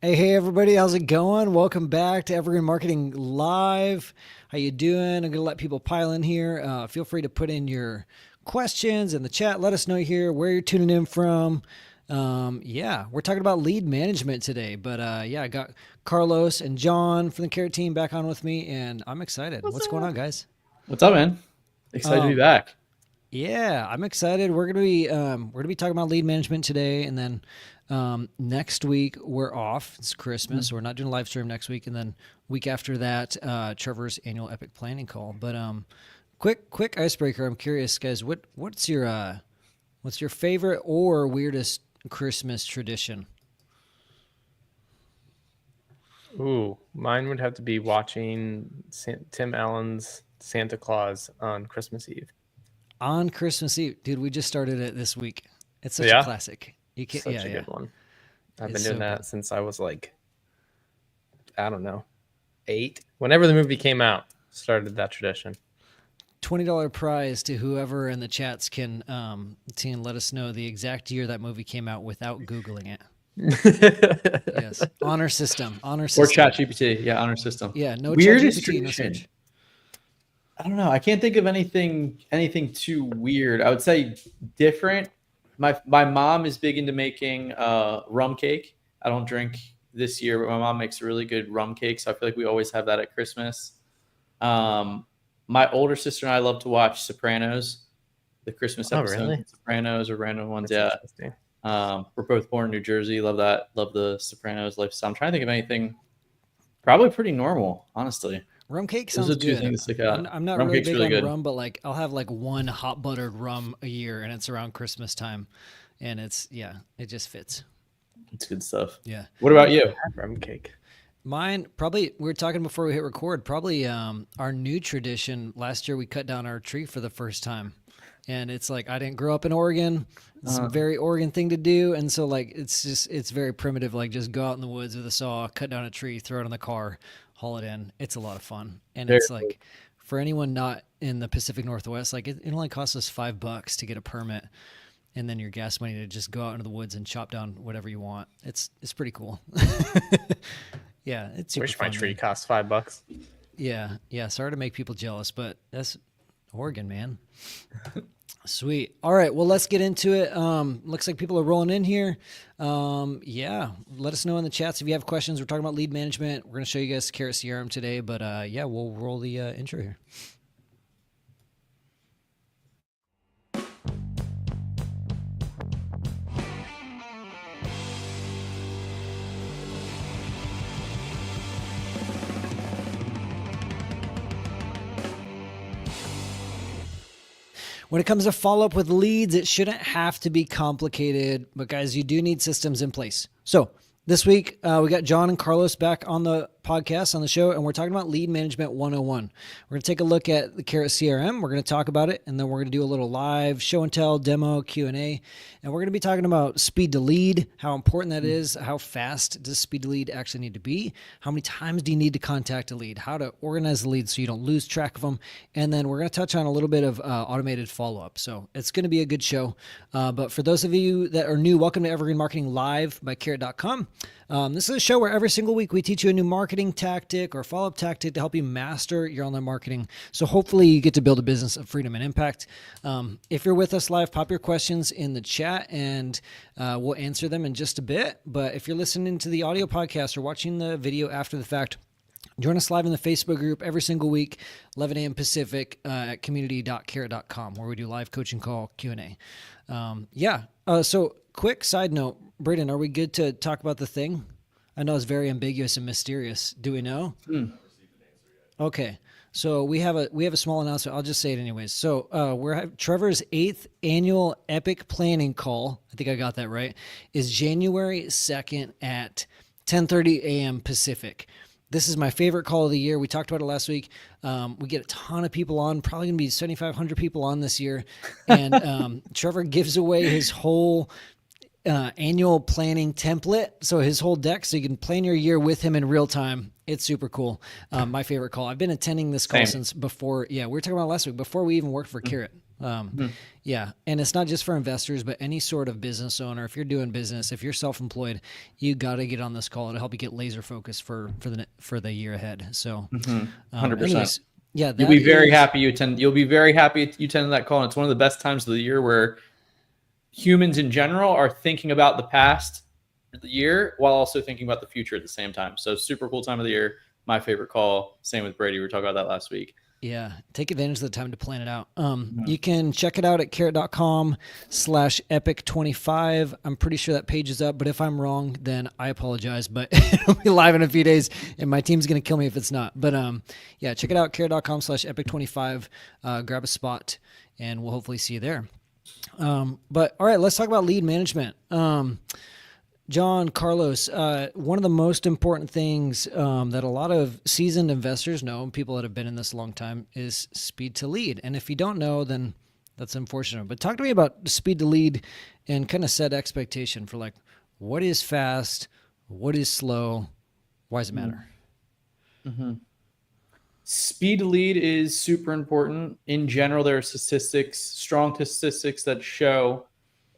Hey, everybody, how's it going? Welcome back to Evergreen Marketing Live. How you doing? I'm going to let people pile in here. Feel free to put in your questions in the chat. Let us know here where you're tuning in from. Yeah, we're talking about lead management today, but yeah, I got Carlos and John from the Carrot team back on with me, and I'm excited. What's going on, guys? What's up, man? Excited to be Um, back. Yeah, I'm excited. We're gonna be talking about lead management today, and then next week we're off. It's Christmas, so we're not doing a live stream next week, and then week after that, Trevor's annual epic planning call. But quick icebreaker. I'm curious, guys. What's your favorite or weirdest Christmas tradition? Ooh, mine would have to be watching Tim Allen's Santa Claus on Christmas Eve. On Christmas Eve, dude. We just started it this week. It's such Yeah? a classic. You can't, Such yeah, a yeah. good one. I've It's been so doing that good. since I was like, I don't know, 8. Whenever the movie came out, started that tradition. $20 prize to whoever in the chats can let us know the exact year that movie came out without Googling it. Yes. Honor system. Or ChatGPT. Yeah, honor system. Yeah, no Weirdest ChatGPT, no tradition. search. I don't know. I can't think of anything too weird. I would say different. My mom is big into making rum cake. I don't drink this year, but my mom makes a really good rum cake, so I feel like we always have that at Christmas. My older sister and I love to watch Sopranos, the Christmas Oh, episodes really? of Sopranos or random ones. That's Yeah. interesting. We're both born in New Jersey. Love that. Love the Sopranos lifestyle. I'm trying to think of anything probably pretty normal, honestly. Rum cake Those sounds are two good. things that stick out. I'm not Rum really cake's big really on good. rum, but like I'll have like one hot buttered rum a year, and it's around Christmas time, and it just fits. It's good stuff. Yeah. What about you? Rum cake. Mine probably we were talking before we hit record. Probably our new tradition. Last year we cut down our tree for the first time, and it's like I didn't grow up in Oregon. It's a very Oregon thing to do, and so like it's very primitive. Like just go out in the woods with a saw, cut down a tree, throw it in the car, haul it in. It's a lot of fun, and Very it's like for anyone not in the Pacific Northwest, like it only costs us $5 to get a permit, and then your gas money to just go out into the woods and chop down whatever you want. It's pretty cool. Yeah, it's super Wish my fun, tree man. cost $5. Yeah. Sorry to make people jealous, but that's Oregon, man. Sweet. All right, well, let's get into it. Looks like people are rolling in here. Yeah, let us know in the chats if you have questions. We're talking about lead management. We're going to show you guys Carrot CRM today, but yeah, we'll roll the intro here. When it comes to follow up with leads, it shouldn't have to be complicated, but guys, you do need systems in place. So this week, we got John and Carlos back on the podcast, on the show, and we're talking about lead management 101. We're going to take a look at the Carrot CRM. We're going to talk about it, and then we're going to do a little live show and tell, demo, Q&A, and we're going to be talking about speed to lead, how important that is, how fast does speed to lead actually need to be, how many times do you need to contact a lead, how to organize the leads so you don't lose track of them, and then we're going to touch on a little bit of automated follow-up. So it's going to be a good show. But for those of you that are new, welcome to Evergreen Marketing Live by Carrot.com. This is a show where every single week we teach you a new marketing tactic or follow-up tactic to help you master your online marketing. So hopefully you get to build a business of freedom and impact. If you're with us live, pop your questions in the chat and we'll answer them in just a bit. But if you're listening to the audio podcast or watching the video after the fact, join us live in the Facebook group every single week, 11 a.m. Pacific at community.carrot.com, where we do live coaching call Q&A. So quick side note, Braden, are we good to talk about the thing? I know it's very ambiguous and mysterious. Do we know? Okay. So we have a small announcement. I'll just say it anyways. So we're having Trevor's 8th annual epic planning call. I think I got that right. Is January 2nd at 10:30 a.m. Pacific. This is my favorite call of the year. We talked about it last week. We get a ton of people on, probably going to be 7,500 people on this year. And Trevor gives away his whole annual planning template. So his whole deck, so you can plan your year with him in real time. It's super cool. My favorite call. I've been attending this call since before. Yeah, we were talking about it last week, before we even worked for Carrot. Yeah. And it's not just for investors, but any sort of business owner. If you're doing business, if you're self-employed, you got to get on this call to help you get laser focused for the year ahead. So 100%. anyways, yeah, You'll be very happy you attend. You'll be very happy you attended that call. And it's one of the best times of the year where humans in general are thinking about the past of the year while also thinking about the future at the same time. So super cool time of the year. My favorite call. Same with Brady. We were talking about that last week. Yeah. Take advantage of the time to plan it out. You can check it out at carrot.com/epic25. I'm pretty sure that page is up, but if I'm wrong, then I apologize, but it'll be live in a few days and my team's going to kill me if it's not. But yeah, check it out, carrot.com/epic25. Grab a spot and we'll hopefully see you there. But all right, let's talk about lead management. John, Carlos, one of the most important things that a lot of seasoned investors know, people that have been in this a long time, is speed to lead. And if you don't know, then that's unfortunate. But talk to me about speed to lead and kind of set expectation for like, what is fast? What is slow? Why does it matter? Speed to lead is super important. In general, there are strong statistics that show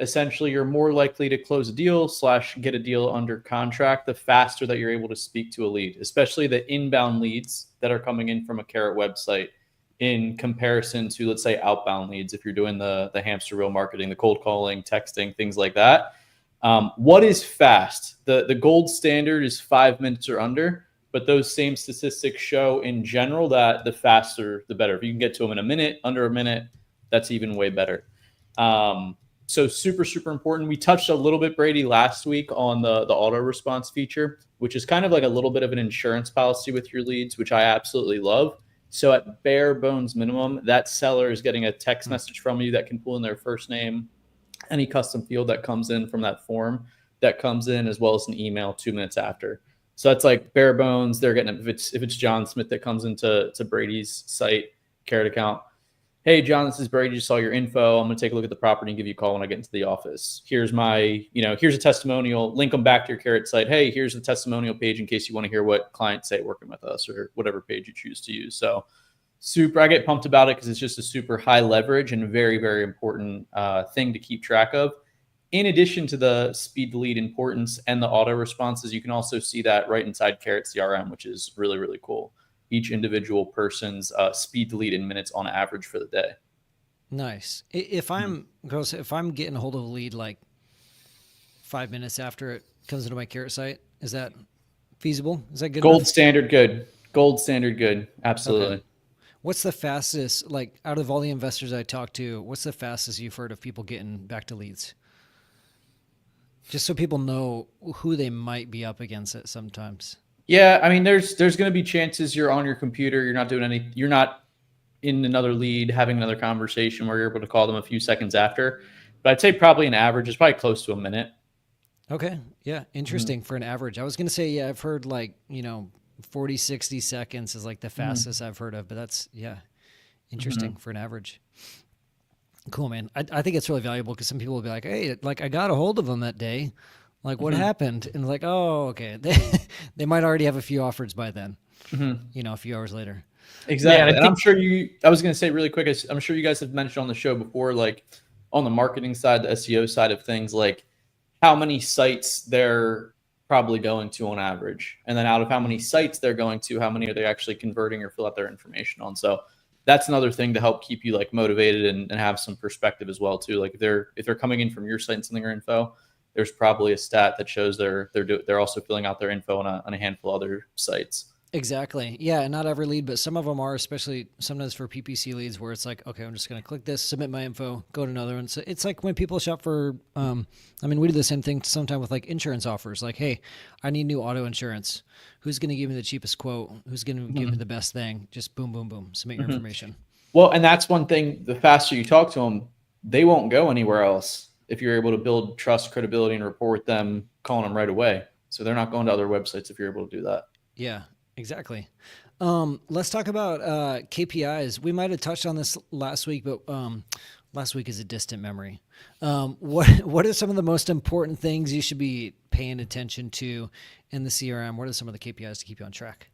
essentially you're more likely to close a deal / get a deal under contract the faster that you're able to speak to a lead, especially the inbound leads that are coming in from a Carrot website in comparison to, let's say, outbound leads. If you're doing the hamster wheel marketing, the cold calling, texting, things like that. What is fast? The gold standard is 5 minutes or under, but those same statistics show in general that the faster, the better. If you can get to them in a minute, under a minute, that's even way better. So super, super important. We touched a little bit, Brady, last week on the auto response feature, which is kind of like a little bit of an insurance policy with your leads, which I absolutely love. So at bare bones minimum, that seller is getting a text message from you that can pull in their first name, any custom field that comes in from that form that comes in, as well as an email 2 minutes after. So that's like bare bones. They're getting, if it's John Smith that comes into Brady's site, Carrot account. Hey, John, this is Brady. Just saw your info. I'm going to take a look at the property and give you a call when I get into the office. Here's here's a testimonial. Link them back to your Carrot site. Hey, here's the testimonial page in case you want to hear what clients say working with us, or whatever page you choose to use. So I get pumped about it because it's just a super high leverage and very, very important thing to keep track of. In addition to the speed to lead importance and the auto responses, you can also see that right inside Carrot CRM, which is really, really cool. Each individual person's speed to lead in minutes on average for the day. Nice. If I'm getting a hold of a lead like 5 minutes after it comes into my Carrot site, is that feasible? Is that good? Gold standard good. Absolutely. Okay. What's the fastest, like out of all the investors I talked to, what's the fastest you've heard of people getting back to leads? Just so people know who they might be up against it sometimes. Yeah, I mean, there's going to be chances you're on your computer, you're not in another lead, having another conversation where you're able to call them a few seconds after. But I'd say probably an average is probably close to a minute. Okay. Yeah. Interesting for an average. I was going to say, yeah, I've heard 40, 60 seconds is like the fastest I've heard of, but that's, interesting for an average. Cool, man. I think it's really valuable because some people will be like, hey, I got a hold of them that day. Like, what happened? And like, oh, okay. They might already have a few offers by then, a few hours later. Exactly. And I'm sure I was going to say really quick, I'm sure you guys have mentioned on the show before, like on the marketing side, the SEO side of things, like how many sites they're probably going to on average. And then out of how many sites they're going to, how many are they actually converting or fill out their information on? So that's another thing to help keep you like motivated and have some perspective as well too. Like if they're coming in from your site and sending their info, there's probably a stat that shows they're also filling out their info on a handful of other sites. Exactly. Yeah, and not every lead, but some of them are, especially sometimes for PPC leads where it's like, okay, I'm just going to click this, submit my info, go to another one. So it's like when people shop for, we do the same thing sometimes with like insurance offers. Like, hey, I need new auto insurance. Who's going to give me the cheapest quote? Who's going to give me the best thing? Just boom, boom, boom. Submit your information. Well, and that's one thing. The faster you talk to them, they won't go anywhere else if you're able to build trust, credibility, and rapport with them, calling them right away. So they're not going to other websites if you're able to do that. Yeah. Exactly. Let's talk about KPIs. We might have touched on this last week, but last week is a distant memory. What are some of the most important things you should be paying attention to in the CRM? What are some of the KPIs to keep you on track?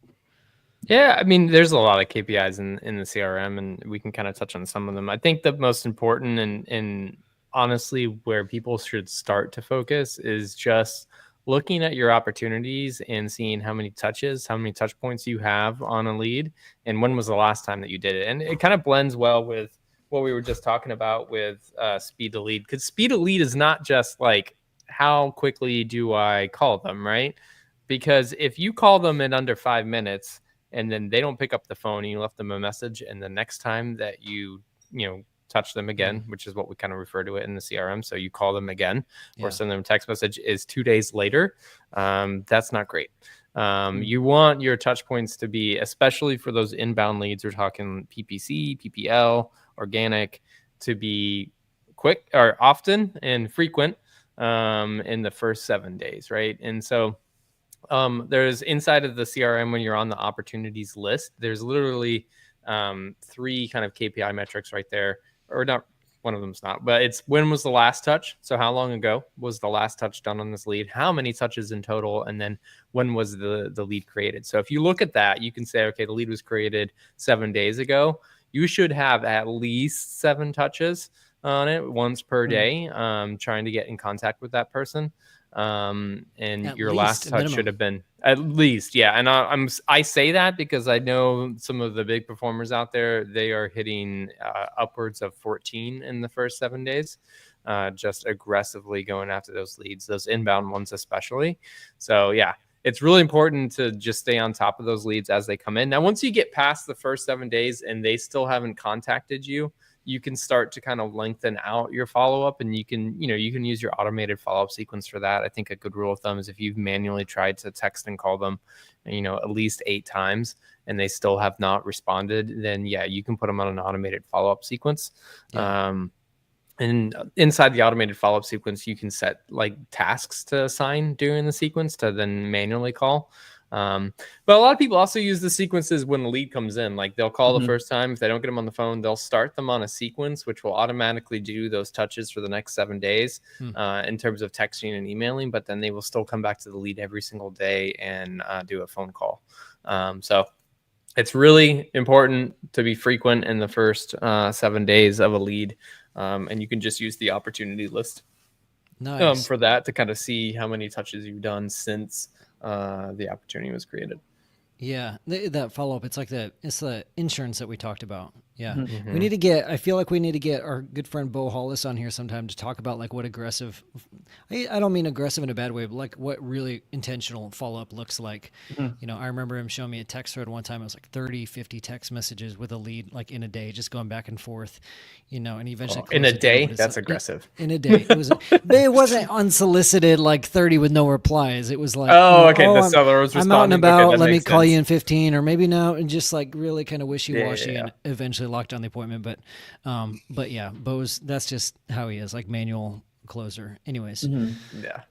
Yeah, I mean, there's a lot of KPIs in the CRM, and we can kind of touch on some of them. I think the most important and honestly where people should start to focus is just looking at your opportunities and seeing how many touch points you have on a lead, and when was the last time that you did it. And it kind of blends well with what we were just talking about with speed to lead, because speed to lead is not just like how quickly do I call them, right? Because if you call them in under 5 minutes and then they don't pick up the phone and you left them a message, and the next time that you touch them again, which is what we kind of refer to it in the CRM, so you call them again or send them a text message, is 2 days later, that's not great. You want your touch points to be, especially for those inbound leads, we're talking PPC, PPL, organic, to be quick or often and frequent in the first 7 days, right? And so there's inside of the CRM, when you're on the opportunities list, there's literally 3 kind of KPI metrics right there, or not. One of them's not, but it's when was the last touch? So how long ago was the last touch done on this lead? How many touches in total? And then when was the lead created? So if you look at that, you can say, okay, the lead was created 7 days ago. You should have at least 7 touches on it once per day, trying to get in contact with that person. And At your least, last a touch minimum. should have been at least, yeah. And I say that because I know some of the big performers out there, they are hitting upwards of 14 in the first 7 days, just aggressively going after those leads, those inbound ones especially. So yeah, it's really important to just stay on top of those leads as they come in. Now, once you get past the first 7 days and they still haven't contacted you, you can start to kind of lengthen out your follow-up, and you can use your automated follow-up sequence for that. I think a good rule of thumb is if you've manually tried to text and call them, at least 8 times and they still have not responded, then yeah, you can put them on an automated follow-up sequence. Yeah. And inside the automated follow-up sequence, you can set like tasks to assign during the sequence to then manually call. But a lot of people also use the sequences when the lead comes in. Like they'll call the first time. If they don't get them on the phone, they'll start them on a sequence, which will automatically do those touches for the next 7 days in terms of texting and emailing. But then they will still come back to the lead every single day and do a phone call. So it's really important to be frequent in the first 7 days of a lead. And you can just use the opportunity list for that to kind of see how many touches you've done since the opportunity was created. Yeah, that follow-up, it's the insurance that we talked about. Yeah. I feel like we need to get our good friend Bo Hollis on here sometime to talk about like what aggressive, I don't mean aggressive in a bad way, but like what really intentional follow-up looks like. I remember him showing me a text thread one time. It was like 30, 50 text messages with a lead, like in a day, just going back and forth, and he eventually in a closed the deal, day, but it's that's like- aggressive. In a day. It wasn't unsolicited, like 30 with no replies. It was like, the seller was I'm out and responding. about. Okay, that Let me makes call sense. you in 15 or maybe now, and just like really kind of wishy-washy Yeah. and eventually locked down the appointment. But yeah, that's just how he is, like manual closer. Anyways. Yeah.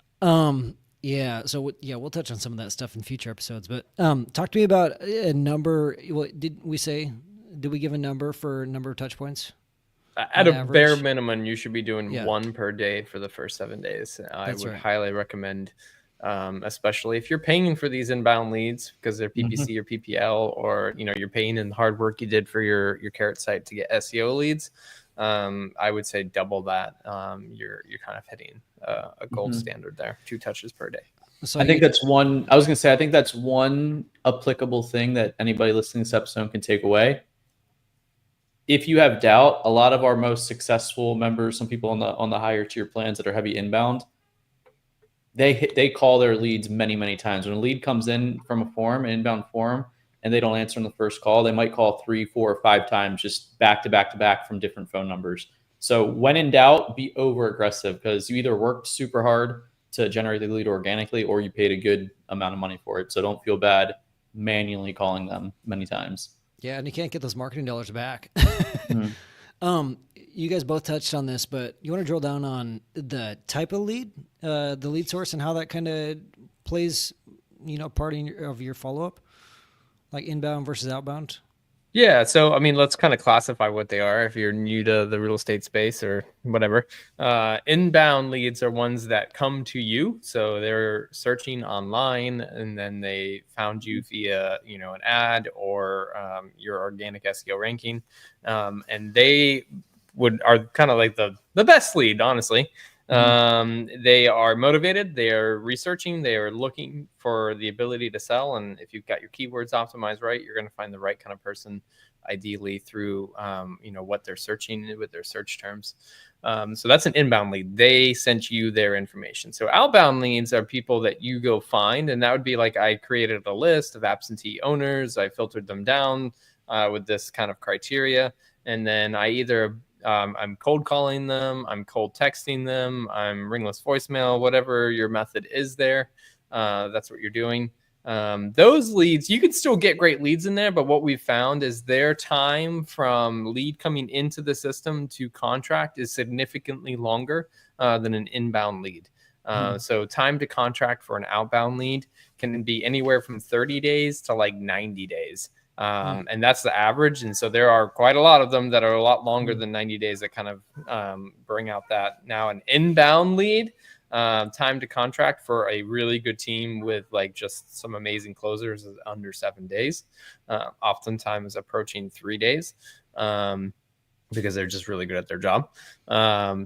Yeah. So we'll touch on some of that stuff in future episodes, but talk to me about a number. Did we give a number for number of touch points? At on a bare average? minimum, you should be doing Yeah. 1 per day for the first 7 days. I That's would right. highly recommend, especially if you're paying for these inbound leads because they're PPC or PPL, or you're paying in the hard work you did for your Carrot site to get SEO leads. I would say double that. You're kind of hitting a gold standard there. 2 touches per day. So I think that's one. I was going to say, I think that's one applicable thing that anybody listening to this episode can take away. If you have doubt, a lot of our most successful members, some people on the higher tier plans that are heavy inbound, they call their leads many times. When a lead comes in from an inbound form, and they don't answer on the first call, they might call 3, 4, or 5 times just back to back from different phone numbers. So when in doubt, be over aggressive, because you either worked super hard to generate the lead organically or you paid a good amount of money for it. So don't feel bad manually calling them many times. Yeah, and you can't get those marketing dollars back. You guys both touched on this, but you want to drill down on the type of lead, the lead source, and how that kind of plays, part of your follow-up, like inbound versus outbound? Yeah, so I mean, let's kind of classify what they are if you're new to the real estate space or whatever. Inbound leads are ones that come to you, so they're searching online and then they found you via, an ad or your organic SEO ranking, and they are kind of like the best lead, honestly. They are motivated, they are researching, they are looking for the ability to sell, and if you've got your keywords optimized right, you're going to find the right kind of person, ideally through what they're searching with their search terms. So that's an inbound lead. They sent you their information. So outbound leads are people that you go find, and that would be like, I created a list of absentee owners, I filtered them down with this kind of criteria, and then I either I'm cold calling them, I'm cold texting them, I'm ringless voicemail, whatever your method is there. That's what you're doing. Those leads, you can still get great leads in there, but what we've found is their time from lead coming into the system to contract is significantly longer than an inbound lead. So time to contract for an outbound lead can be anywhere from 30 days to like 90 days. And that's the average. And so there are quite a lot of them that are a lot longer than 90 days that kind of bring out that. Now, an inbound lead, time to contract for a really good team with like just some amazing closers is under 7 days, oftentimes approaching 3 days. Because they're just really good at their job.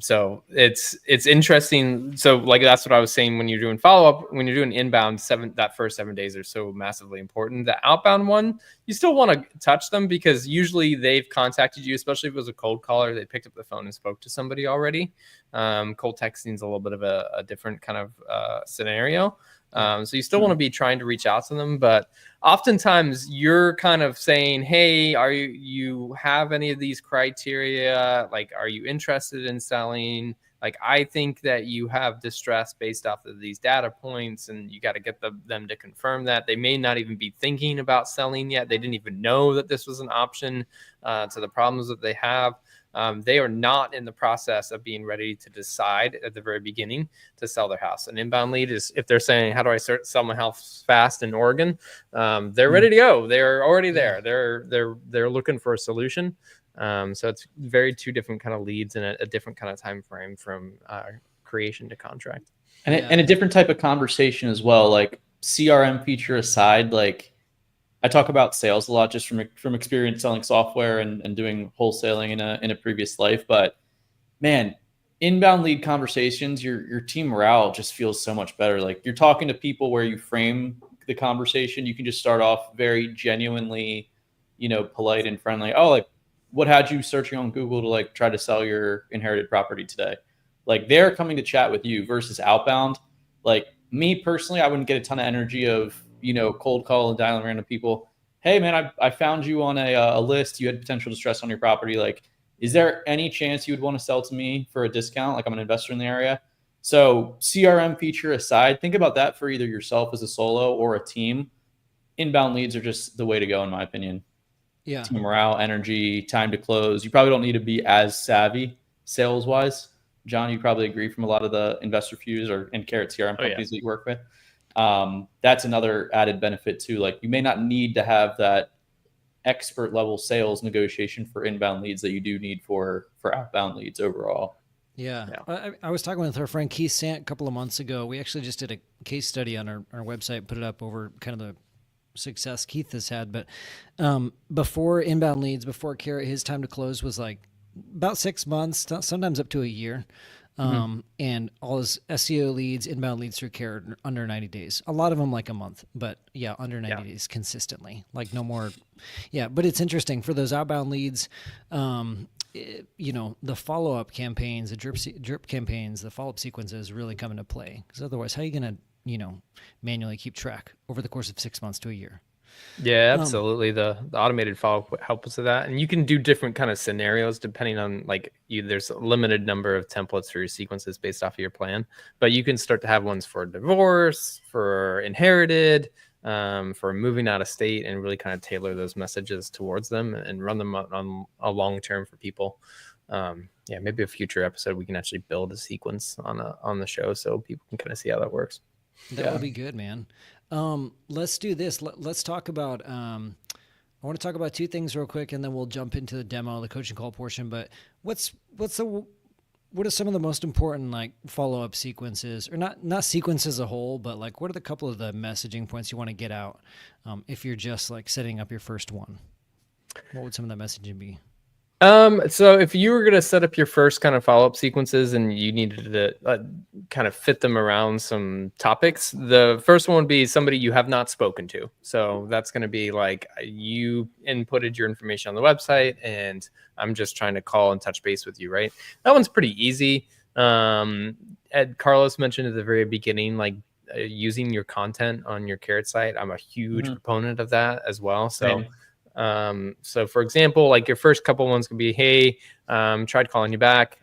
So it's interesting. So like, that's what I was saying, when you're doing follow-up, when you're doing inbound, that first 7 days are so massively important. The outbound one, you still want to touch them because usually they've contacted you, especially if it was a cold caller, they picked up the phone and spoke to somebody already. Cold texting is a little bit of a different kind of scenario. So you still want to be trying to reach out to them, but oftentimes you're kind of saying, hey, you have any of these criteria? Like, are you interested in selling? Like, I think that you have distress based off of these data points, and you got to get them to confirm that. They may not even be thinking about selling yet. They didn't even know that this was an option to the problems that they have. They are not in the process of being ready to decide at the very beginning to sell their house. An inbound lead is if they're saying, how do I sell my house fast in Oregon? They're ready to go. They're already there. They're looking for a solution. So it's very two different kind of leads and a different kind of time frame from creation to contract. And a different type of conversation as well. Like, CRM feature aside, like, I talk about sales a lot just from experience selling software and doing wholesaling in a previous life. But man, inbound lead conversations, your team morale just feels so much better. Like, you're talking to people where you frame the conversation. You can just start off very genuinely, polite and friendly. Oh, like, what had you searching on Google to like try to sell your inherited property today? Like, they're coming to chat with you versus outbound. Like, me personally, I wouldn't get a ton of energy of, cold call and dialing random people. Hey man, I found you on a list. You had potential distress on your property. Like, is there any chance you would want to sell to me for a discount? Like, I'm an investor in the area. So CRM feature aside, think about that for either yourself as a solo or a team. Inbound leads are just the way to go, in my opinion. Yeah. Team morale, energy, time to close. You probably don't need to be as savvy sales wise. John, you probably agree from a lot of the investor fuse and Carrot CRM companies that you work with. That's another added benefit too. Like, you may not need to have that expert level sales negotiation for inbound leads that you do need for outbound leads overall. Yeah. I was talking with our friend Keith Sant a couple of months ago. We actually just did a case study on our website, put it up over kind of the success Keith has had. But before inbound leads, before Carrot, his time to close was like about 6 months, sometimes up to a year. And all his SEO leads, inbound leads through Carrot under 90 days. A lot of them like a month, but yeah, under 90 days consistently, like no more. Yeah. But it's interesting for those outbound leads. The follow-up campaigns, the drip campaigns, the follow-up sequences really come into play. Because otherwise, how are you going to, manually keep track over the course of 6 months to a year? Yeah, absolutely. The automated follow-up helps with that. And you can do different kind of scenarios depending on there's a limited number of templates for your sequences based off of your plan. But you can start to have ones for divorce, for inherited, for moving out of state, and really kind of tailor those messages towards them and run them on a long term for people. Maybe a future episode we can actually build a sequence on the show so people can kind of see how that works. That would be good, man. Let's do this. Let's talk about I want to talk about two things real quick, and then we'll jump into the demo, the coaching call portion. But what are some of the most important like follow-up sequences, or not sequences as a whole, but like what are the couple of the messaging points you want to get out if you're just like setting up your first one? What would some of that messaging be? So if you were going to set up your first kind of follow-up sequences and you needed to kind of fit them around some topics, the first one would be somebody you have not spoken to. So that's going to be like you inputted your information on the website and I'm just trying to call and touch base with you, right? That one's pretty easy. Ed Carlos mentioned at the very beginning, like using your content on your Carrot site. I'm a huge proponent of that as well. So so for example, like your first couple ones can be, hey, tried calling you back.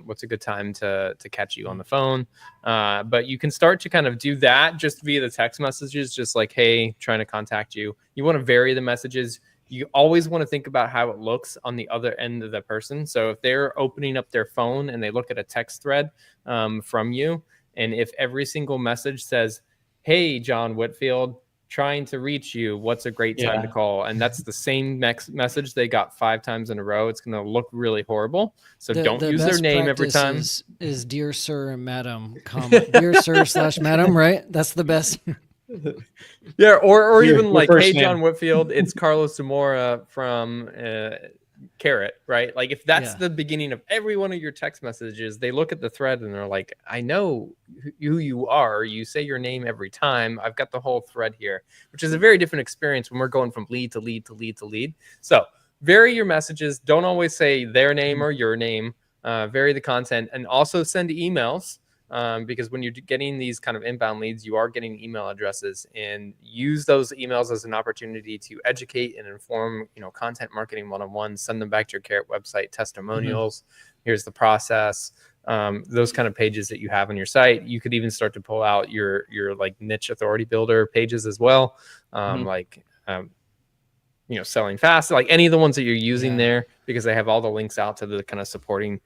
What's a good time to catch you on the phone? But you can start to kind of do that just via the text messages, just like, hey, trying to contact you. You want to vary the messages. You always want to think about how it looks on the other end of the person. So if they're opening up their phone and they look at a text thread from you, and if every single message says, hey, John Whitfield, trying to reach you, what's a great time to call? And that's the same message they got 5 times in a row. It's going to look really horrible. So don't use their name every time. Is dear sir and madam, dear sir / madam, right? That's the best. Yeah, or even like, hey, John Whitfield, it's Carlos Zamora from Carrot, right? Like if that's the beginning of every one of your text messages, they look at the thread and they're like, I know who you are. You say your name every time. I've got the whole thread here, which is a very different experience when we're going from lead to lead to lead to lead. So vary your messages. Don't always say their name or your name. Vary the content and also send emails. Because when you're getting these kind of inbound leads, you are getting email addresses, and use those emails as an opportunity to educate and inform, content marketing 101, send them back to your Carrot website, testimonials. Here's the process. Those kind of pages that you have on your site. You could even start to pull out your like niche authority builder pages as well. Selling fast, like any of the ones that you're using there, because they have all the links out to the kind of supporting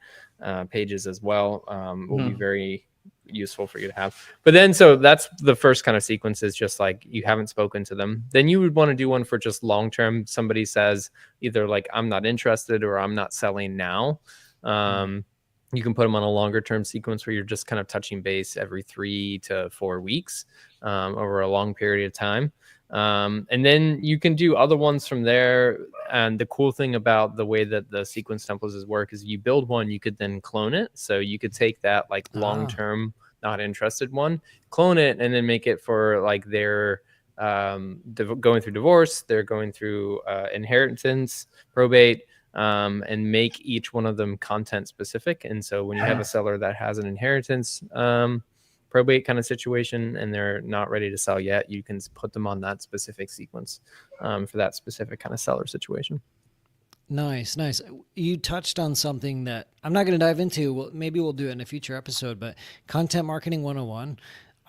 pages as well, will be very useful for you to have. But then, so that's the first kind of sequence, is just like you haven't spoken to them. Then you would want to do one for just long term. Somebody says either like, I'm not interested or I'm not selling now. You can put them on a longer term sequence where you're just kind of touching base every 3 to 4 weeks over a long period of time. And then you can do other ones from there. And the cool thing about the way that the sequence templates work is you build one, you could then clone it. So you could take that like long-term, not interested one, clone it, and then make it for like their going through divorce, they're going through inheritance, probate, and make each one of them content specific. And so when you have a seller that has an inheritance probate kind of situation and they're not ready to sell yet, you can put them on that specific sequence for that specific kind of seller situation. Nice. You touched on something that I'm not going to dive into. Well, maybe we'll do it in a future episode, but content marketing 101.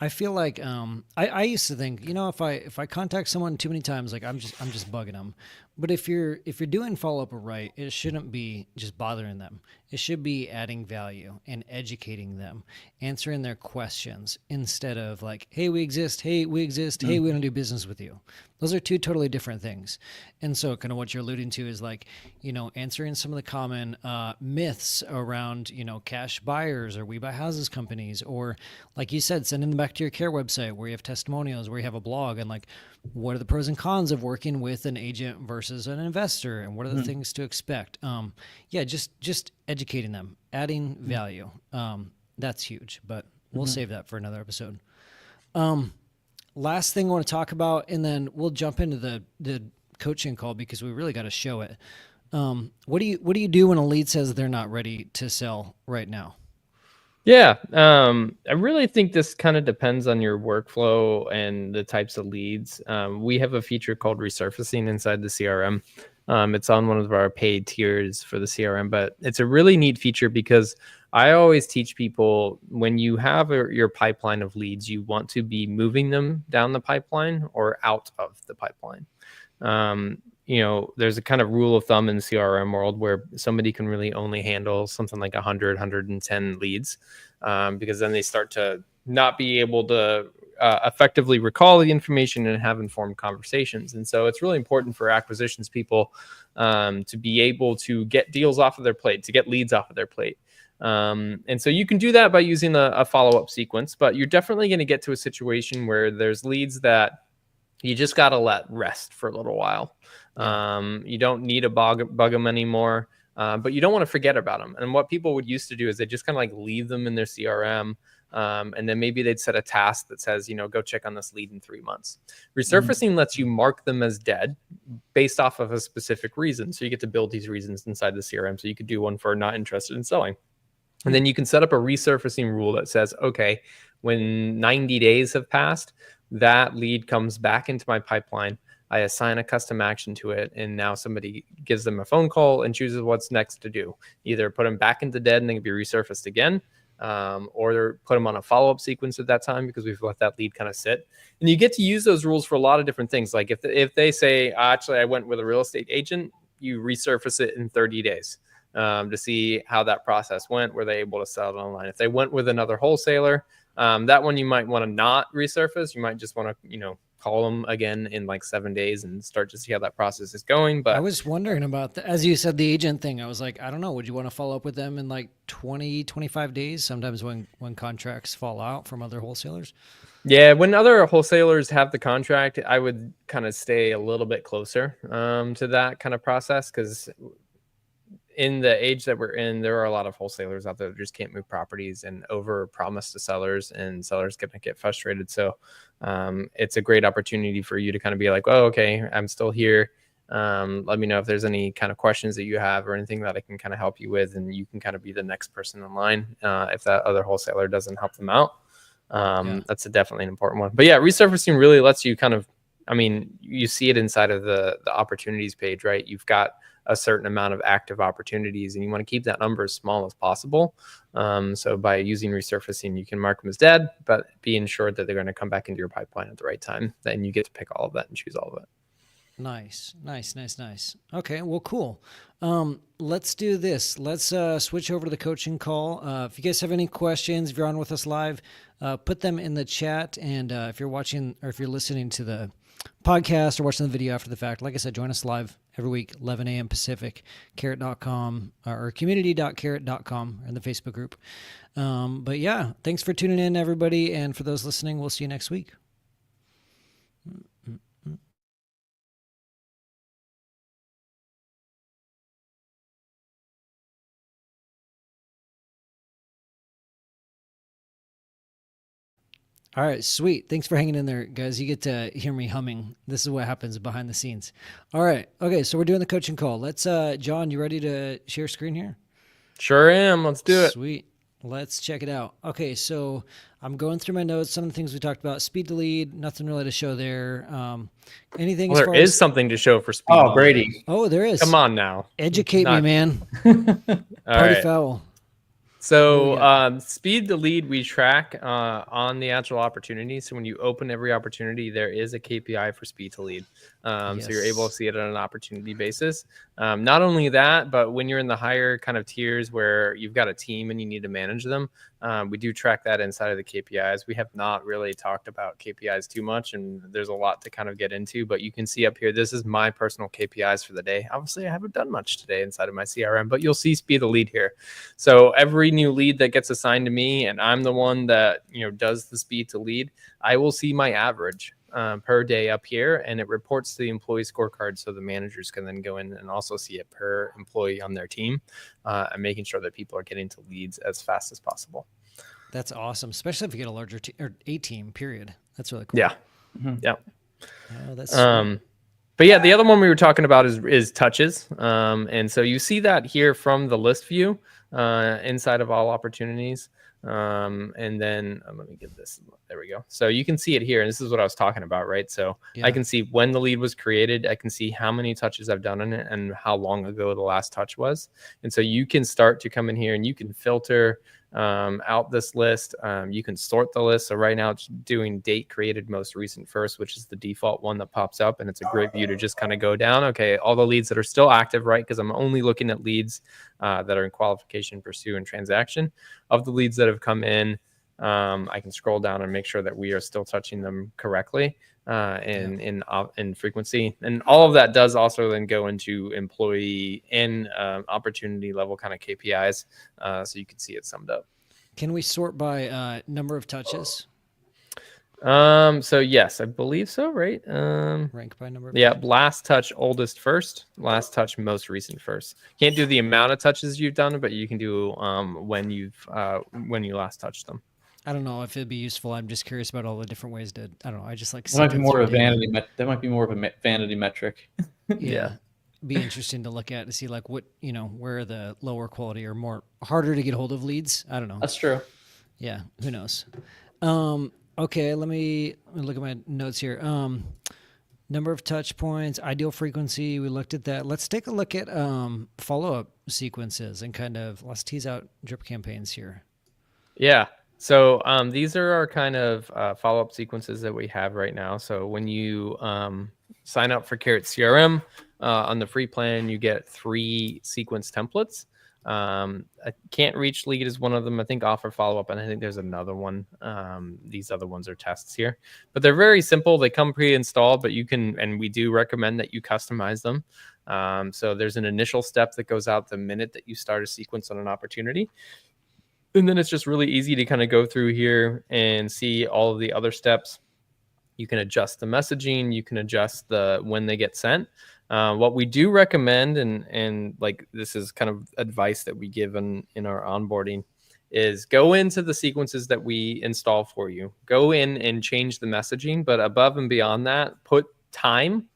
I feel like I used to think, if I contact someone too many times, like I'm just bugging them. But if you're doing follow up right, it shouldn't be just bothering them. It should be adding value and educating them, answering their questions instead of like, hey, we exist. Hey, we exist. Hey, we want to do business with you. Those are two totally different things. And so kind of what you're alluding to is like, answering some of the common myths around, cash buyers or we buy houses companies, or like you said, sending them back to your Carrot website where you have testimonials, where you have a blog, and like, what are the pros and cons of working with an agent versus an investor, and what are the things to expect? Just educating them, adding value. That's huge, but we'll save that for another episode. Last thing I want to talk about, and then we'll jump into the coaching call because we really got to show it. What do you do when a lead says they're not ready to sell right now? Yeah, I really think this kind of depends on your workflow and the types of leads. We have a feature called resurfacing inside the CRM. It's on one of our paid tiers for the CRM, but it's a really neat feature because I always teach people, when you have your pipeline of leads, you want to be moving them down the pipeline or out of the pipeline. there's a kind of rule of thumb in the CRM world where somebody can really only handle something like 100, 110 leads, because then they start to not be able to effectively recall the information and have informed conversations. And so it's really important for acquisitions people to be able to get deals off of their plate, to get leads off of their plate. And so you can do that by using a follow-up sequence, but you're definitely going to get to a situation where there's leads that you just got to let rest for a little while. Yeah. You don't need to bug them anymore, but you don't want to forget about them. And what people would used to do is they just kind of like leave them in their CRM. And then maybe they'd set a task that says, go check on this lead in 3 months. Resurfacing lets you mark them as dead based off of a specific reason. So you get to build these reasons inside the CRM. So you could do one for not interested in selling. And then you can set up a resurfacing rule that says, okay, when 90 days have passed, that lead comes back into my pipeline. I assign a custom action to it, and now somebody gives them a phone call and chooses what's next to do. Either put them back into dead and they can be resurfaced again, or put them on a follow-up sequence at that time because we've let that lead kind of sit. And you get to use those rules for a lot of different things. Like if they say, actually, I went with a real estate agent, you resurface it in 30 days. To see how that process went. Were they able to sell it online? If they went with another wholesaler, that one you might want to not resurface. You might just want to, call them again in like 7 days and start to see how that process is going. But I was wondering about as you said, the agent thing. I was like, I don't know. Would you want to follow up with them in like 20, 25 days? Sometimes when contracts fall out from other wholesalers. Yeah, when other wholesalers have the contract, I would kind of stay a little bit closer to that kind of process, because in the age that we're in, there are a lot of wholesalers out there that just can't move properties and over promise to sellers, and sellers gonna get frustrated. So it's a great opportunity for you to kind of be like, oh, okay, I'm still here. Let me know if there's any kind of questions that you have or anything that I can kind of help you with. And you can kind of be the next person in line if that other wholesaler doesn't help them out. That's definitely an important one. But yeah, resurfacing really lets you kind of, you see it inside of the opportunities page, right? You've got a certain amount of active opportunities and you want to keep that number as small as possible. So by using resurfacing, you can mark them as dead, but be ensured that they're going to come back into your pipeline at the right time. Then you get to pick all of that and choose all of it. Nice. Okay, well, cool. Let's do this. Let's switch over to the coaching call. If you guys have any questions, if you're on with us live, put them in the chat. And if you're watching or if you're listening to the podcast or watching the video after the fact, like I said, join us live every week, 11 a.m. Pacific, carrot.com or community.carrot.com in the Facebook group. But yeah, thanks for tuning in, everybody. And for those listening, we'll see you next week. All right, sweet. Thanks for hanging in there, guys. You get to hear me humming. This is what happens behind the scenes. All right. Okay, so we're doing the coaching call. Let's, John, you ready to share screen here? Sure am. Let's do it. Sweet. Let's check it out. Okay, so I'm going through my notes. Some of the things we talked about. Speed to lead, nothing really to show there. Anything well, as far there is as... something to show for speed. Oh, Brady. Oh, there is. Come on now. Educate me, man. All Party right. foul. So speed to lead, we track on the actual opportunity. So when you open every opportunity, there is a KPI for speed to lead. So you're able to see it on an opportunity basis. Not only that, but when you're in the higher kind of tiers where you've got a team and you need to manage them, we do track that inside of the KPIs. We have not really talked about KPIs too much, and there's a lot to kind of get into, but you can see up here, this is my personal KPIs for the day. Obviously, I haven't done much today inside of my CRM, but you'll see speed to lead here. So every new lead that gets assigned to me, and I'm the one that does the speed to lead, I will see my average per day up here, and it reports to the employee scorecard, so the managers can then go in and also see it per employee on their team, and making sure that people are getting to leads as fast as possible. That's awesome, especially if you get a larger a team. Period. That's really cool. Yeah, yeah. Oh, that's but yeah, the other one we were talking about is touches, and so you see that here from the list view inside of all opportunities. And then let me get this. There we go. So you can see it here. And this is what I was talking about, right? So I can see when the lead was created. I can see how many touches I've done on it and how long ago the last touch was. And so you can start to come in here and you can filter out this list. You can sort the list. So right now it's doing date created most recent first, which is the default one that pops up. And it's a great view to just kind of go down. Okay, all the leads that are still active, right? Because I'm only looking at leads that are in qualification, pursue, and transaction. Of the leads that have come in, I can scroll down and make sure that we are still touching them correctly in frequency. And all of that does also then go into employee and opportunity level kind of KPIs. So you can see it summed up. Can we sort by number of touches? So yes, I believe so, right? Rank by number of touches. Last touch oldest first, last touch most recent first. Can't do the amount of touches you've done, but you can do when you last touched them. I don't know if it'd be useful. I'm just curious about all the different ways to. I don't know. I just like. That might be more of a vanity. That might be more of a vanity metric. Yeah, be interesting to look at to see like what where the lower quality or more harder to get hold of leads. I don't know. That's true. Yeah, who knows? Okay, let me look at my notes here. Number of touch points, ideal frequency. We looked at that. Let's take a look at follow-up sequences and kind of let's tease out drip campaigns here. Yeah. So these are our kind of follow-up sequences that we have right now. So when you sign up for Carrot CRM on the free plan, you get 3 sequence templates. I can't reach lead is one of them. I think offer follow-up, and I think there's another one. These other ones are tests here, but they're very simple. They come pre-installed, but you can, and we do recommend that you customize them. So there's an initial step that goes out the minute that you start a sequence on an opportunity. And then it's just really easy to kind of go through here and see all of the other steps. You can adjust the messaging. You can adjust the when they get sent. What we do recommend, and like this is kind of advice that we give in our onboarding, is go into the sequences that we install for you. Go in and change the messaging, but above and beyond that, put time.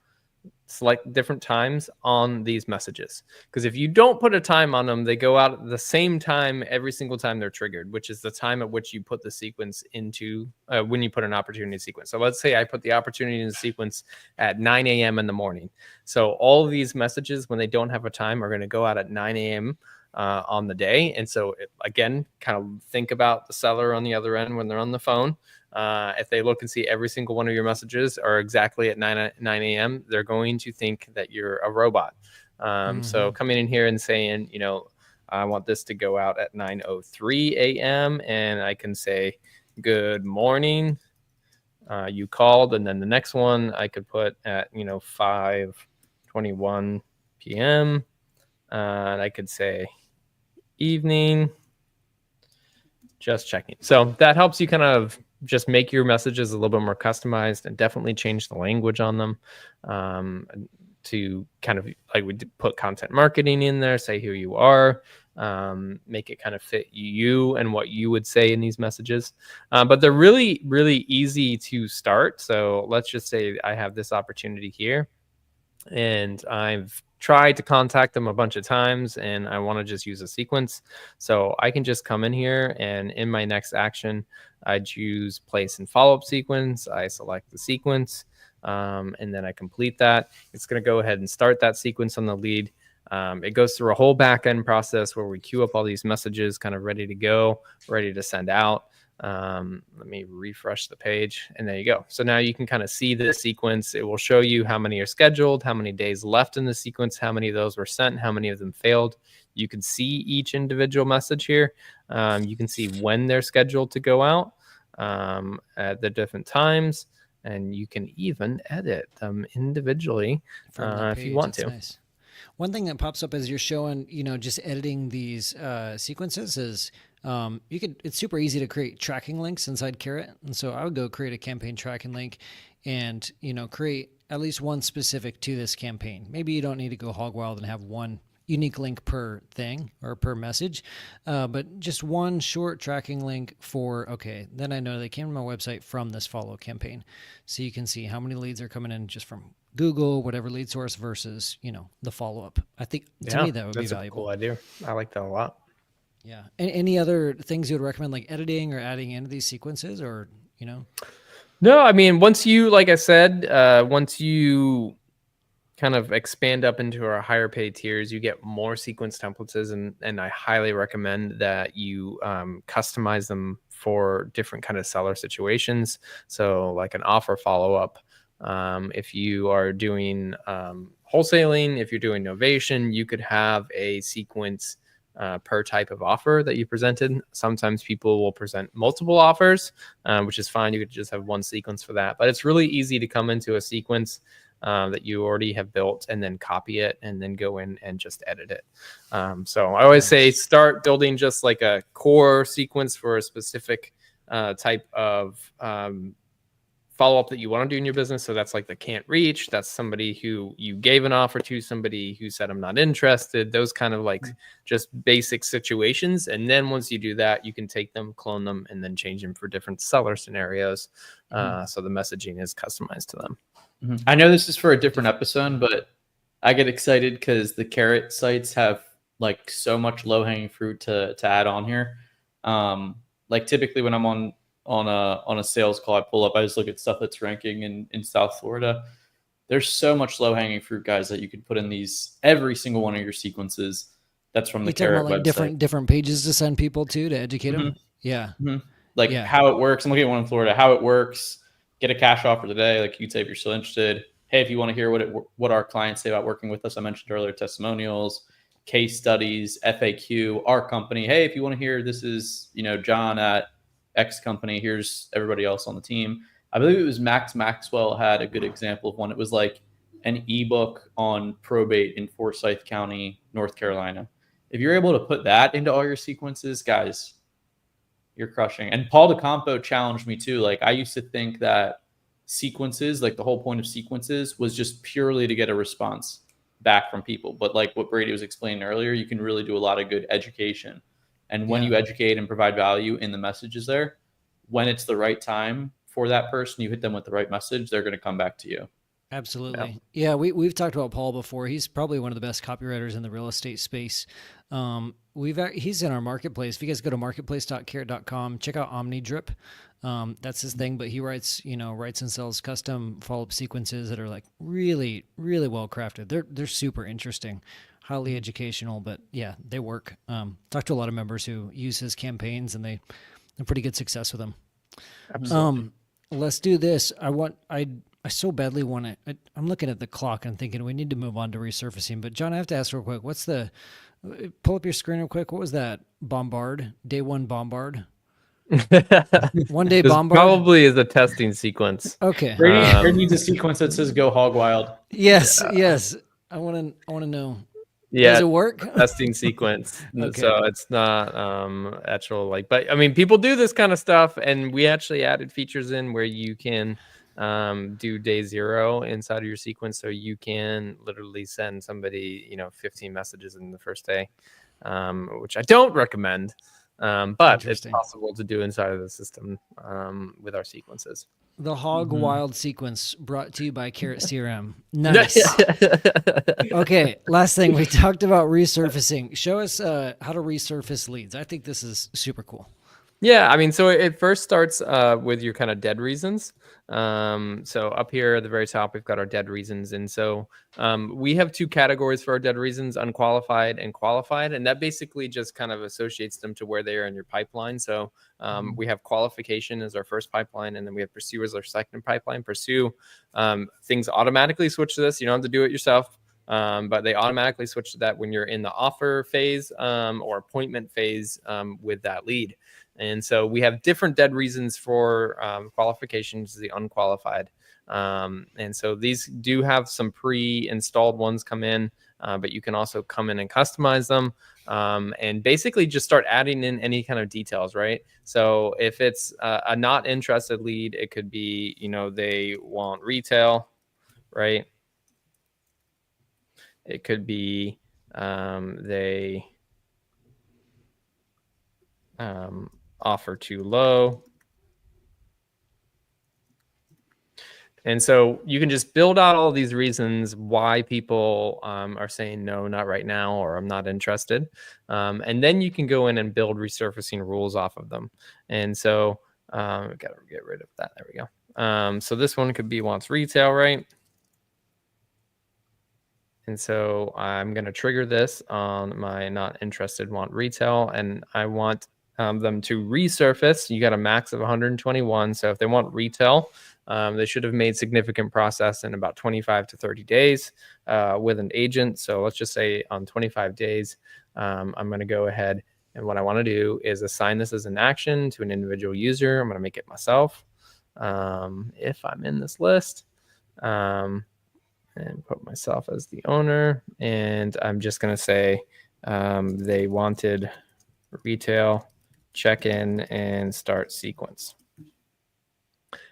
Select different times on these messages, because if you don't put a time on them, they go out at the same time every single time they're triggered, which is the time at which you put the sequence into when you put an opportunity sequence. So let's say I put the opportunity in the sequence at 9 a.m. in the morning. So all of these messages, when they don't have a time, are going to go out at 9 a.m. On the day. And so again, kind of think about the seller on the other end when they're on the phone. If they look and see every single one of your messages are exactly at 9 a.m., they're going to think that you're a robot. So coming in here and saying, I want this to go out at 9:03 a.m. and I can say, good morning. You called. And then the next one I could put at, 5:21 p.m. And I could say evening, just checking. So that helps you kind of just make your messages a little bit more customized and definitely change the language on them to kind of like we put content marketing in there, say who you are, make it kind of fit you and what you would say in these messages. But they're really, really easy to start. So let's just say I have this opportunity here and I've tried to contact them a bunch of times and I want to just use a sequence. So I can just come in here and in my next action, I choose place and follow-up sequence. I select the sequence and then I complete that. It's going to go ahead and start that sequence on the lead. It goes through a whole back-end process where we queue up all these messages kind of ready to go, ready to send out. Let me refresh the page and there you go. So now you can kind of see the sequence. It will show you how many are scheduled, how many days left in the sequence, how many of those were sent, how many of them failed. You can see each individual message here. You can see when they're scheduled to go out at the different times, and you can even edit them individually if you want to. Nice. One thing that pops up as you're showing, just editing these sequences is it's super easy to create tracking links inside Carrot. And so I would go create a campaign tracking link and, create at least one specific to this campaign. Maybe you don't need to go hog wild and have one unique link per thing or per message, but just one short tracking link for, okay, then I know they came to my website from this follow campaign. So you can see how many leads are coming in just from Google, whatever lead source versus, the follow-up. I think to me that would be valuable. That's a cool idea. I like that a lot. Yeah. And any other things you would recommend, like editing or adding into these sequences or, No, I mean, once you, like I said, once you kind of expand up into our higher pay tiers, you get more sequence templates, and I highly recommend that you customize them for different kind of seller situations. So like an offer follow-up. If you are doing wholesaling, if you're doing novation, you could have a sequence per type of offer that you presented. Sometimes people will present multiple offers, which is fine. You could just have one sequence for that. But it's really easy to come into a sequence that you already have built and then copy it and then go in and just edit it. So I always say start building just like a core sequence for a specific type of follow-up that you want to do in your business. So that's like the can't reach. That's somebody who you gave an offer to, somebody who said, I'm not interested, those kind of like just basic situations. And then once you do that, you can take them, clone them, and then change them for different seller scenarios. So the messaging is customized to them. I know this is for a different episode, but I get excited because the Carrot sites have like so much low-hanging fruit to add on here. Like typically when I'm on a sales call, I pull up, I just look at stuff that's ranking in South Florida. There's so much low-hanging fruit, guys, that you can put in every single one of your sequences. That's from the Carrot like website. different pages to send people to educate them. Yeah. Like how it works. I'm looking at one in Florida, how it works. Get a cash offer today. Like you'd say if you're still interested. Hey, if you want to hear what our clients say about working with us, I mentioned earlier, testimonials, case studies, FAQ, our company. Hey, if you want to hear, this is, John at X company. Here's everybody else on the team. I believe it was Max Maxwell had a good example of one. It was like an ebook on probate in Forsyth County, North Carolina. If you're able to put that into all your sequences, guys, you're crushing. And Paul DeCampo challenged me too. Like I used to think that sequences, like the whole point of sequences was just purely to get a response back from people. But like what Brady was explaining earlier, you can really do a lot of good education. And when you educate and provide value in the messages there, when it's the right time for that person, you hit them with the right message, they're going to come back to you. Absolutely. Yeah, we've talked about Paul before. He's probably one of the best copywriters in the real estate space. He's in our marketplace. If you guys go to marketplace.carrot.com, check out OmniDrip. That's his thing, but he writes and sells custom follow-up sequences that are like really, really well crafted. They're super interesting, highly educational, but yeah, they work. Talked to a lot of members who use his campaigns and they have pretty good success with them. Absolutely. Let's do this. I so badly want to. I'm looking at the clock and thinking we need to move on to resurfacing. But John, I have to ask real quick. Pull up your screen real quick. What was that? Bombard? Day one bombard? 1 day bombard? Probably is a testing sequence. Okay. Brady needs a sequence that says "Go Hog Wild." Yes. I want to know. Yeah, does it work? Testing sequence. Okay. So it's not actual but I mean, people do this kind of stuff, and we actually added features in where you can do day 0 inside of your sequence, so you can literally send somebody 15 messages in the first day, which I don't recommend, but it's possible to do inside of the system with our sequences. The Hog Wild sequence brought to you by Carrot CRM. Nice. Okay, last thing, we talked about resurfacing. Show us how to resurface leads. I think this is super cool. Yeah, I mean, so it first starts with your kind of dead reasons. So up here at the very top, we've got our dead reasons. And so we have 2 categories for our dead reasons, unqualified and qualified. And that basically just kind of associates them to where they are in your pipeline. So we have qualification as our first pipeline, and then we have pursue as our second pipeline. Pursue, things automatically switch to this. You don't have to do it yourself. But they automatically switch to that when you're in the offer phase or appointment phase with that lead. And so we have different dead reasons for qualifications, the unqualified. And so these do have some pre-installed ones come in, but you can also come in and customize them and basically just start adding in any kind of details, right? So if it's a not interested lead, it could be, they want retail, right? It could be they offer too low. And so you can just build out all these reasons why people are saying no, not right now, or I'm not interested. And then you can go in and build resurfacing rules off of them. And so we've got to get rid of that. There we go. So this one could be wants retail, right? And so I'm going to trigger this on my not interested want retail, and I want them to resurface. You got a max of 121. So if they want retail, they should have made significant process in about 25 to 30 days with an agent. So let's just say on 25 days, I'm going to go ahead, and what I want to do is assign this as an action to an individual user. I'm going to make it myself if I'm in this list. And put myself as the owner. And I'm just going to say they wanted retail, check in, and start sequence.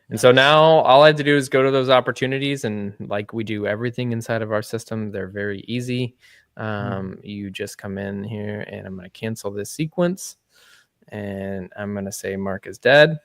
And so now all I have to do is go to those opportunities, and like we do everything inside of our system, they're very easy. You just come in here, and I'm going to cancel this sequence, and I'm going to say Mark is dead,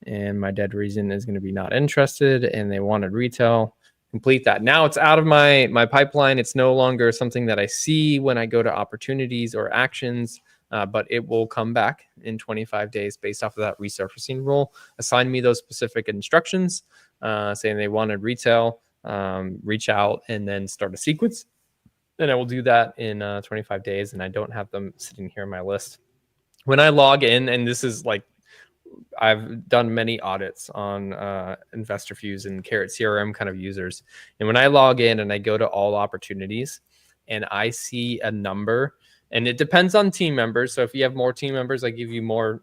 and my dead reason is going to be not interested, and they wanted retail. Complete that. Now it's out of my pipeline. It's no longer something that I see when I go to opportunities or actions, but it will come back in 25 days based off of that resurfacing rule. Assign me those specific instructions, saying they wanted retail, reach out, and then start a sequence. And I will do that in 25 days, and I don't have them sitting here on my list. When I log in, and this is like, I've done many audits on InvestorFuse and Carrot CRM kind of users. And when I log in and I go to all opportunities and I see a number, and it depends on team members. So if you have more team members, I give you more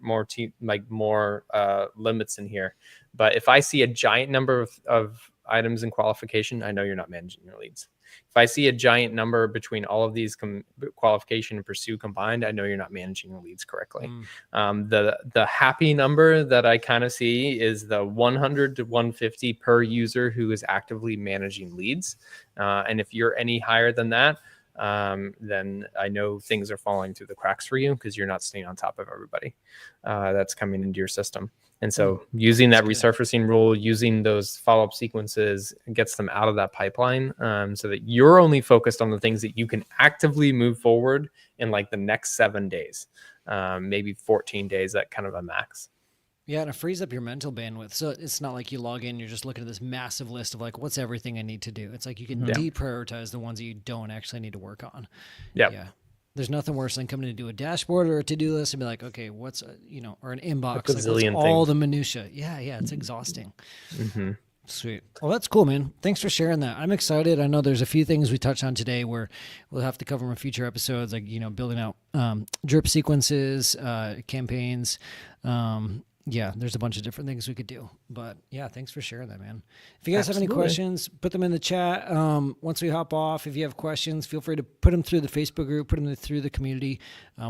limits in here. But if I see a giant number of items in qualification, I know you're not managing your leads. If I see a giant number between all of these qualification and pursue combined, I know you're not managing your leads correctly. The happy number that I kind of see is the 100 to 150 per user who is actively managing leads. And if you're any higher than that, then I know things are falling through the cracks for you because you're not staying on top of everybody that's coming into your system. And so using that resurfacing rule, using those follow-up sequences gets them out of that pipeline so that you're only focused on the things that you can actively move forward in like the next 7 days, maybe 14 days, that kind of a max. Yeah, and it frees up your mental bandwidth. So it's not like you log in, you're just looking at this massive list of like, what's everything I need to do? It's like you can deprioritize the ones that you don't actually need to work on. Yeah. There's nothing worse than coming to do a dashboard or a to-do list and be like, okay, what's, or an inbox, like, what's all the minutia. Yeah, it's exhausting. Sweet. Well, that's cool, man. Thanks for sharing that. I'm excited. I know there's a few things we touched on today where we'll have to cover them in future episodes, like, building out drip sequences, campaigns, there's a bunch of different things we could do. But yeah, thanks for sharing that, man. If you guys have any questions, put them in the chat. Once we hop off, if you have questions, feel free to put them through the Facebook group, put them through the community.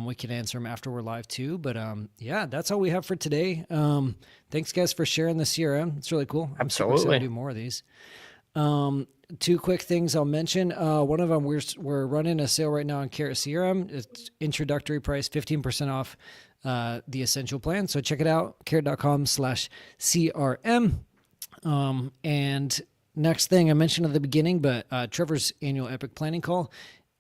We can answer them after we're live too. But that's all we have for today. Thanks, guys, for sharing the CRM. It's really cool. I'm super excited to do more of these. Two quick things I'll mention. One of them, we're running a sale right now on Carrot CRM. It's introductory price, 15% off the essential plan. So check it out, carrot.com/CRM. And next thing I mentioned at the beginning, but Trevor's annual Epic planning call,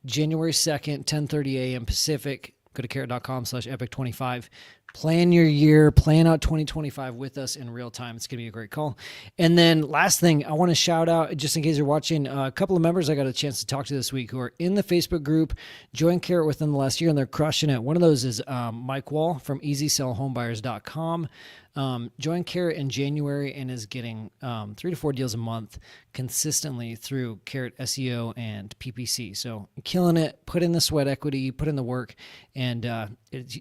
January 2nd, 10:30 a.m. Pacific. Go to carrot.com/epic25. Plan your year, plan out 2025 with us in real time. It's going to be a great call. And then last thing, I want to shout out, just in case you're watching, a couple of members I got a chance to talk to this week who are in the Facebook group, joined Carrot within the last year, and they're crushing it. One of those is Mike Wall from EasySellHomebuyers.com. Joined Carrot in January and is getting 3 to 4 deals a month consistently through Carrot SEO and PPC. So killing it, put in the sweat equity, put in the work, and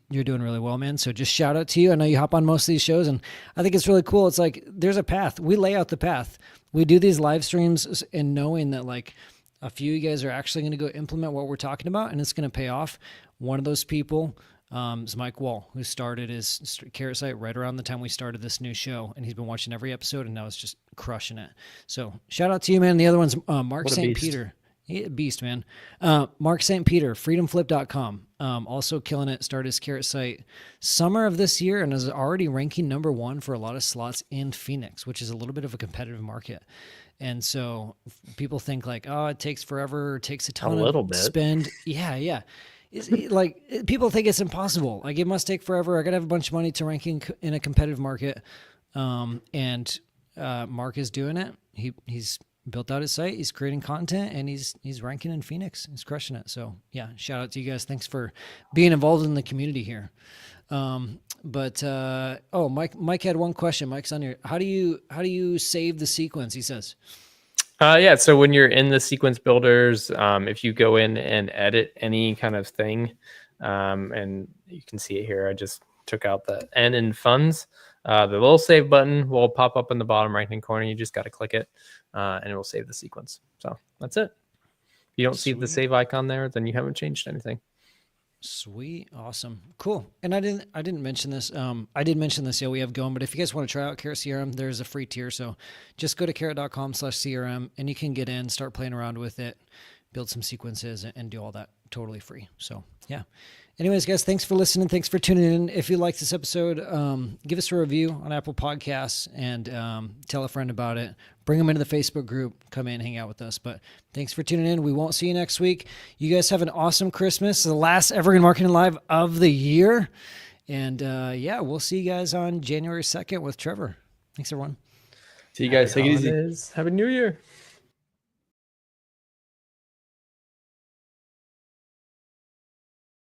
you're doing really well, man. So just shout out to you. I know you hop on most of these shows, and I think it's really cool. It's like there's a path. We lay out the path. We do these live streams and knowing that like a few of you guys are actually going to go implement what we're talking about, and it's going to pay off. One of those people is Mike Wall, who started his Carrot site right around the time we started this new show, and he's been watching every episode, and now it's just crushing it. So shout out to you, man. The other one's Mark St. Peter. Beast, man. Mark St. Peter, freedomflip.com. Also killing it. Started his Carrot site summer of this year and is already ranking #1 for a lot of slots in Phoenix, which is a little bit of a competitive market. And so people think like, oh, it takes forever, it takes a ton of spend. Yeah. People think it's impossible. Like it must take forever. I got to have a bunch of money to rank in a competitive market. And Mark is doing it. He's built out his site. He's creating content, and he's ranking in Phoenix. He's crushing it. So yeah, shout out to you guys. Thanks for being involved in the community here. Mike had one question. Mike's on here. How do you save the sequence? He says. So when you're in the sequence builders, if you go in and edit any kind of thing, and you can see it here, I just took out the N in funds. The little save button will pop up in the bottom right hand corner. You just got to click it, and it will save the sequence. So that's it. If you don't see the save icon there, then you haven't changed anything. Sweet. Awesome. Cool. And I didn't mention this. I did mention this, we have going, but if you guys want to try out Carrot CRM, there's a free tier. So just go to carrot.com/CRM and you can get in, start playing around with it, build some sequences and do all that totally free. So yeah. Anyways, guys, thanks for listening. Thanks for tuning in. If you like this episode, give us a review on Apple Podcasts and tell a friend about it. Bring them into the Facebook group. Come in, hang out with us. But thanks for tuning in. We won't see you next week. You guys have an awesome Christmas. The last Evergreen Marketing Live of the year. And we'll see you guys on January 2nd with Trevor. Thanks, everyone. See you guys. Take it easy. Happy New Year.